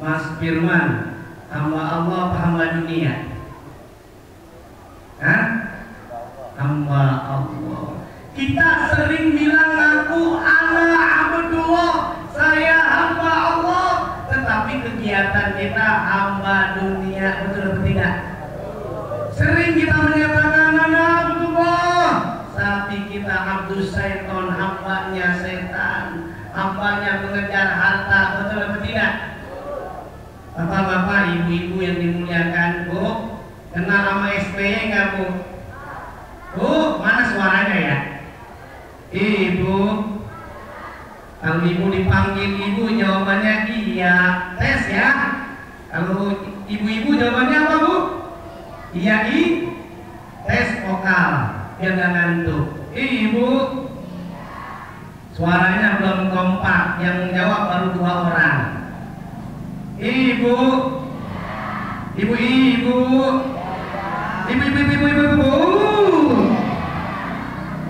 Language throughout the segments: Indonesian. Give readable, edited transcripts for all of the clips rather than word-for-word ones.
Mas Firman, hamba Allah apa hamba dunia? Hah? Hamba Allah. Kita sering bilang aku ana abdullah, saya hamba Allah, tetapi kegiatan kita hamba dunia, betul atau tidak? Sering kita menyatakan ana abdullah, tapi kita abdus syaiton, hambanya setan, hambanya mengejar harta, betul atau tidak? Bapak-bapak, ibu-ibu yang dimuliakan, Bu, kenal sama SPY nggak, Bu? Bu, mana suaranya ya? Ibu, kalau ibu dipanggil ibu jawabannya iya, tes ya. Kalau ibu-ibu jawabannya apa, Bu? Iya, tes vokal, biar nggak ngantuk. Ibu, suaranya belum kompak, yang menjawab baru 2 orang. Ibu, ibu.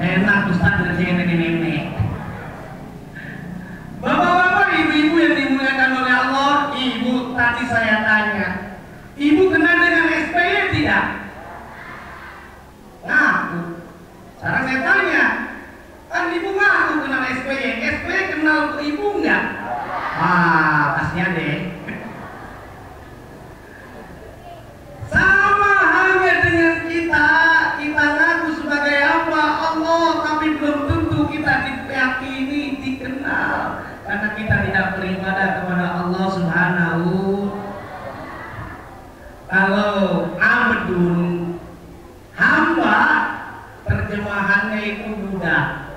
Enak Ustaz ngerjain nenek. Bapak-bapak, ibu-ibu yang dimuliakan oleh Allah, ibu tadi saya tanya, ibu kenal dengan SPY tidak? Ngaku. Sekarang saya tanya, kan ibu ngaku kenal SPY, SPY kenal ibu enggak? Kasihan deh. Sama halnya dengan kita ngaku sebagai hamba Allah, tapi belum tentu kita diyakini, dikenal, karena kita tidak beribadah kepada Allah Subhanahu. Kalau abdun, hamba, terjemahannya itu budak.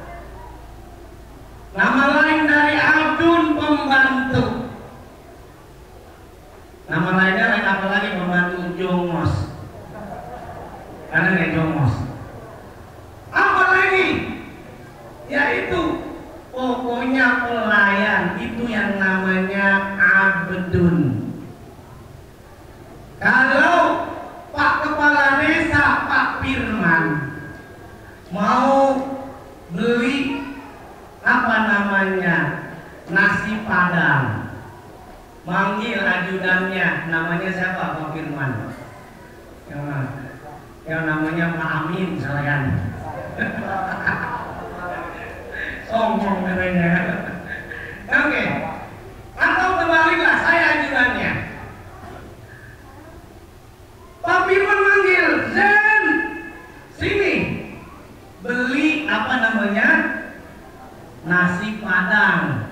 Nama lain dari abdun, pembantu. Nama lainnya lain apa lagi? Pembantu jongos. Karena nggak jongos. Apa lagi? Yaitu pokoknya pelayan, itu yang namanya abdun. Kalau Pak Kepala Desa, Pak Firman, mau beli apa namanya nasi padang, manggil ajudannya, namanya siapa? Pak Firman. Yang namanya Pak Amin misalkan. Sombong katanya. Oke. Atau terbaliklah, saya ajudannya. Pak Firman manggil, Zen, sini, beli apa namanya nasi padang.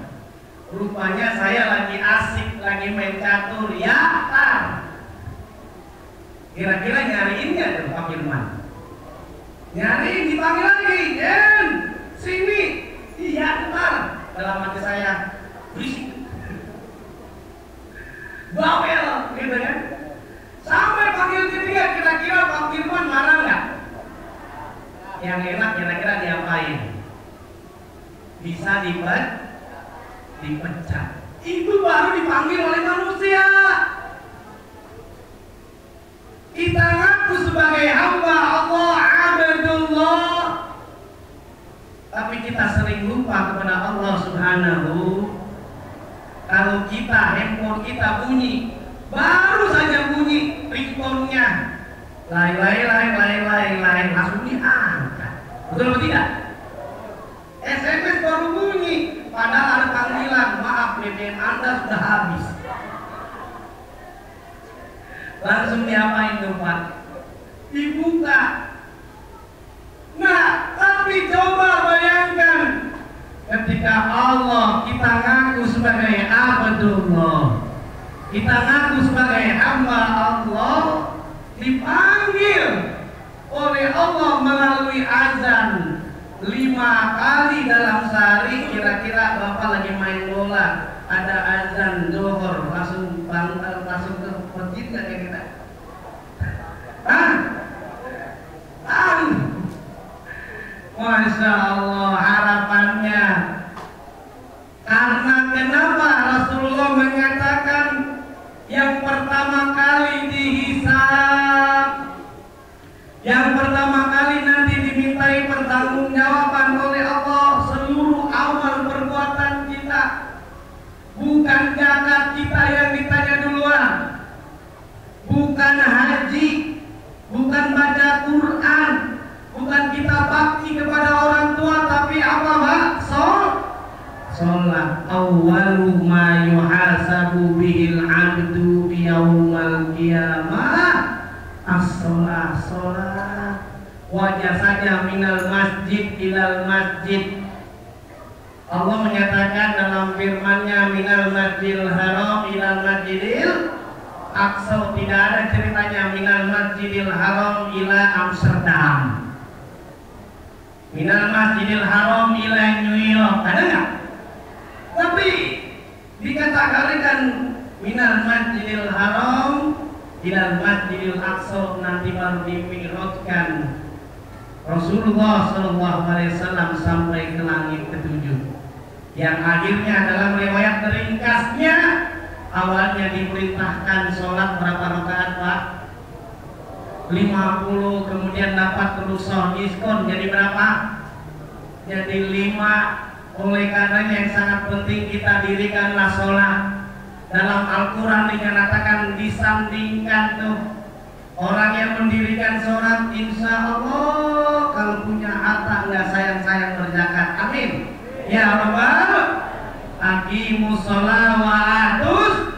Rupanya saya lagi asik, lagi main catur, ya Pak. Kira-kira nyariin nggak tuh Pak Firman? Nyariin, dipanggil lagi, Jen, sini. Iya Pak. Dalam hati saya, berisik, bawel, gitu kan? Sampai panggil ketiga, kira-kira Pak Firman marah nggak? Yang enak kira-kira diapain? Bisa dipecat. Itu baru dipanggil oleh manusia. Kita ngaku sebagai hamba Allah, abdullah, tapi kita sering lupa kepada Allah Subhanahu. Kalau kita handphone kita bunyi, baru saja bunyi ringtone-nya, lain, langsung diangkat. Betul atau tidak? SMS baru bunyi, padahal ada panggilan, maaf BBM Anda sudah habis. Langsung diapain tuh Pak? Dibuka. Nah, tapi coba bayangkan ketika Allah kita ngaku sebagai abdullah, kita ngaku sebagai hamba Allah, dipanggil oleh Allah melalui azan 5 kali dalam sehari. Kira-kira Bapak lagi main bola, ada azan zuhur, langsung ke masjid nggak kita? Masya Allah, harapannya. Karena kenapa Rasulullah menyatakan yang pertama kali dihisab, yang pertama kali nanti dimintai pertanggungjawaban oleh Allah seluruh amal perbuatan kita, bukan zakat kita yang ditanya as-sholah, sholat. Wajar saja minal masjid ilal masjid. Allah menyatakan dalam firman-Nya minal masjidil haram ilal masjidil aqsa. Tidak ada ceritanya minal masjidil haram ila Amsterdam, minal masjidil haram ila New York. Ada nggak? Tapi dikatakan minal masjidil haram ilal masjidil aqsa, nanti baru dimi'rajkan Rasulullah SAW sampai ke langit ketujuh, yang akhirnya dalam riwayat ringkasnya awalnya diperintahkan sholat berapa rakaat Pak? 50, kemudian dapat rukhsah diskon jadi berapa? Jadi 5. Oleh karenanya yang sangat penting kita dirikanlah sholat. Dalam Al-Quran dinyatakan disandingkan tuh orang yang mendirikan sholat, insya Allah kalau punya harta nggak sayang-sayang berzakat. Amin ya Rabbal aqimus sholat wa atus,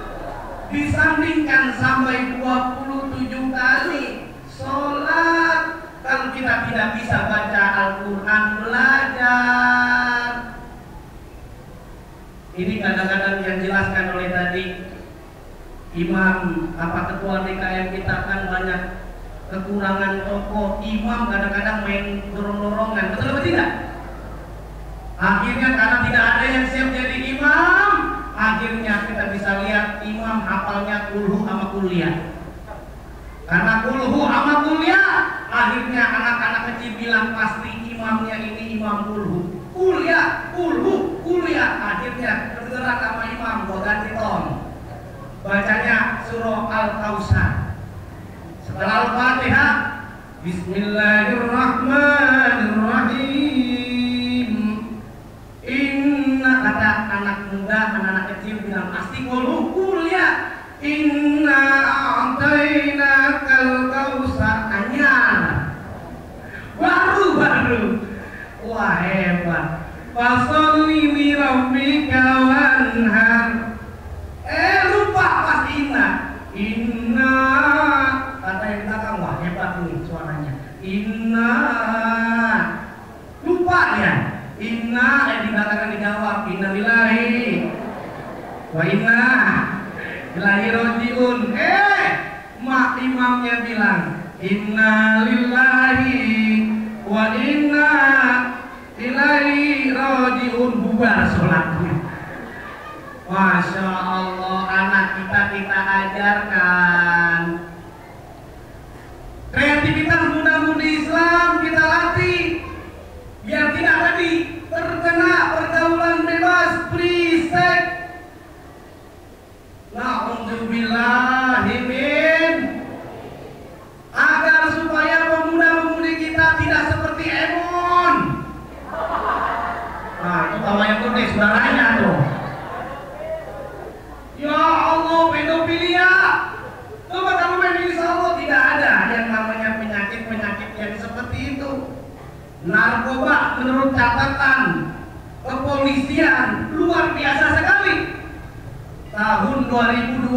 disandingkan sampai 27 kali sholat. Kalau kita tidak bisa baca Al-Quran, belajar. Ini kadang-kadang yang dijelaskan oleh tadi imam ketua DKM kita kan banyak kekurangan tokoh. Imam kadang-kadang main dorong-dorongan, betul atau tidak? Akhirnya karena tidak ada yang siap jadi imam, akhirnya kita bisa lihat imam hafalnya kulhu sama kuliah. Karena kulhu sama kuliah, akhirnya anak-anak kecil bilang pasti imamnya ini imam kulhu. Kuliah, kulhu, kuliah. Akhirnya kedengeran sama imam, gua ganti ton. Bacanya surah Al-Kausar. Setelah Al-Fatihah, Bismillahirrahmanirrahim. Inna, kata anak muda, anak kecil bilang pasti kulhu, kuliah. Inna a'tainakal kausar. Anyar. Baru. Wah hebat. Fasholli li rabbika wanhar. Lupa pas inna kata yang belakang, wah hebat nih suaranya. Inna lupa ya. Inna dikatakan dijawab inna lillahi wa inna ilaihi rajiun. Mak imamnya bilang inna lillahi wa inna ilaihi rajiun, bubar sholatnya. Masya Allah, anak kita ajarkan kreativitas muda-mudi Islam, kita latih biar tidak tadi terkena pergaulan bebas, free sex. Na'udzubillahi min, agar supaya pemuda-pemudi kita tidak seperti Emon. Nah itu tawa yang gede saudaranya tuh. Ya Allah, pedofilia. Coba kamu main, insya Allah tidak ada yang namanya penyakit-penyakit yang seperti itu. Narkoba menurut catatan kepolisian luar biasa sekali. Tahun 2012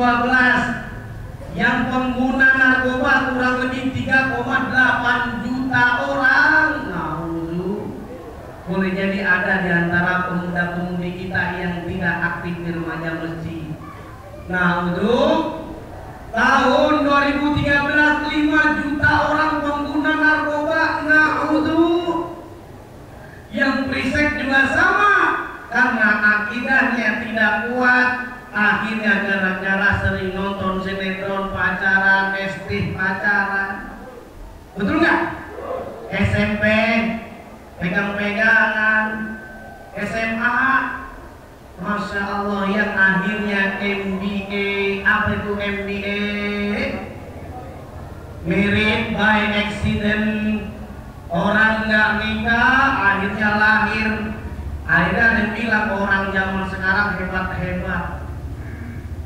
yang pengguna narkoba kurang lebih 3,8 juta orang. Boleh jadi ada di antara pemuda-pemudi kita yang tidak aktif di remaja masjid. Untuk tahun 2013 5 juta orang pengguna narkoba. Yang prisek juga sama, karena akidahnya tidak kuat. Akhirnya gara-gara sering nonton sinetron pacaran, SD pacaran. Betul nggak? SMP pegang-pegangan, SMA, Masya Allah, yang akhirnya MBA. Apa itu MBA? Married by accident. Orang nggak nikah, akhirnya lahir. Akhirnya ada yang bilang orang zaman sekarang hebat-hebat.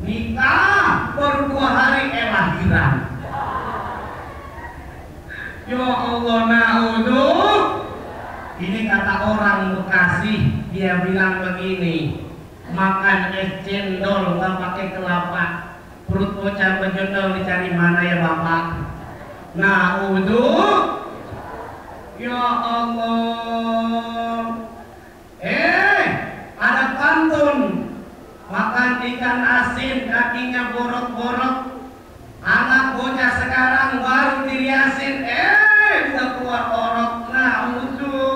Nikah baru 2 hari lahiran. Ya Allah, na'udzubillah. Ini kata orang Bekasi, dia bilang begini, makan es cendol nggak pakai kelapa, perut bocah bejondol dicari mana ya bapak? Na'udzu. Ya Allah. Ada pantun. Makan ikan asin kakinya borok-borok. Anak bocah sekarang baru diriasin. Udah keluar orok. Na'udzu.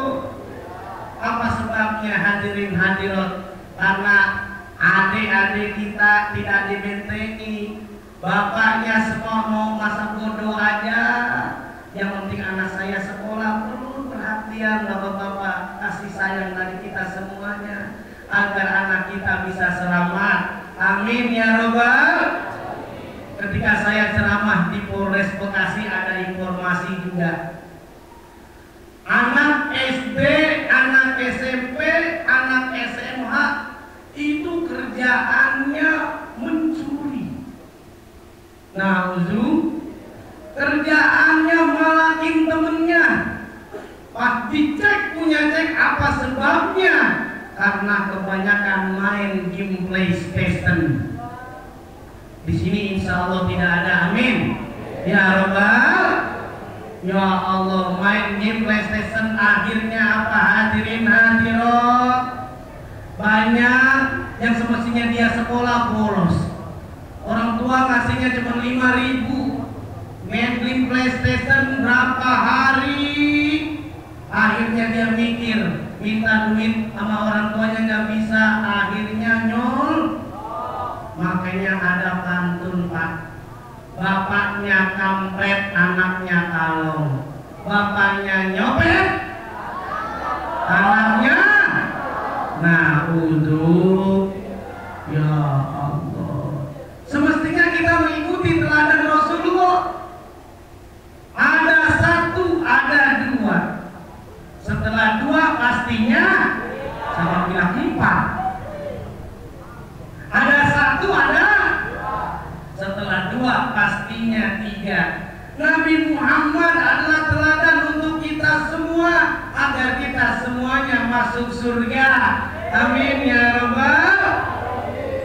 Apa sebabnya hadirin hadirat? Karena adik-adik kita tidak dibentengi. Bapaknya semua mau masa bodoh aja. Yang penting anak saya sekolah. Perlu perhatian bapak-bapak, kasih sayang dari kita semuanya agar anak kita bisa selamat. Amin ya robbal. Ketika saya ceramah di Polres Bekasi ada informasi juga. Anak SD, anak SMP, anak SMH itu kerjaannya mencuri. Na'udzu. Kerjaannya malakin temennya. Pas dicek punya cek apa sebabnya? Karena kebanyakan main game PlayStation. Di sini insya Allah tidak ada, amin. Ya Rabbal. Ya Allah, main game PlayStation akhirnya apa hadirin hadirat? Banyak yang semestinya dia sekolah bolos. Orang tua ngasihnya cuma 5.000. Main game PlayStation berapa hari? Akhirnya dia mikir, minta duit sama orang tuanya nggak bisa, akhirnya nyol. Makanya ada pantun Pak. Bapaknya kampret, anaknya kalong. Bapaknya nyopet, anaknya na'udzu. Ya Allah. Semestinya kita mengikuti teladan Rasulullah. Ada satu, ada dua. Setelah dua pastinya sama bilang 4. Ada satu, ada. Setelah dua pastinya 3. Nabi Muhammad adalah teladan untuk kita semua agar kita semuanya masuk surga. Amin ya Rabbal.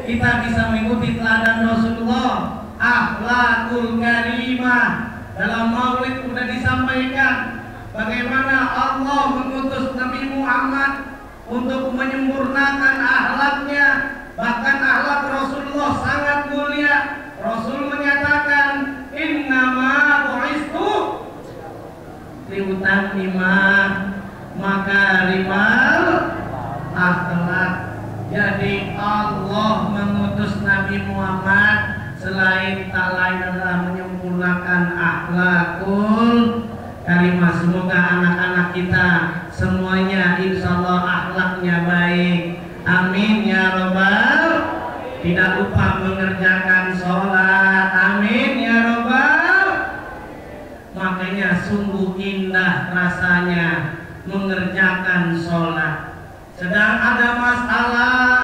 Kita bisa mengikuti teladan Rasulullah. Akhlakul karimah. Dalam maulid sudah disampaikan bagaimana Allah mengutus Nabi Muhammad untuk menyempurnakan akhlaknya. Bahkan akhlak Rasulullah sangat mulia. Rasul menyatakan, innama bu'istu liutammima makarimal akhlak. Jadi Allah mengutus Nabi Muhammad selain tak lain adalah menyempurnakan akhlakul karimah. Semoga anak-anak kita semuanya insya Allah akhlaknya baik. Amin ya Rabbal. Tidak lupa mengerjakan sholat. Amin ya Rabbal. Makanya sungguh indah rasanya mengerjakan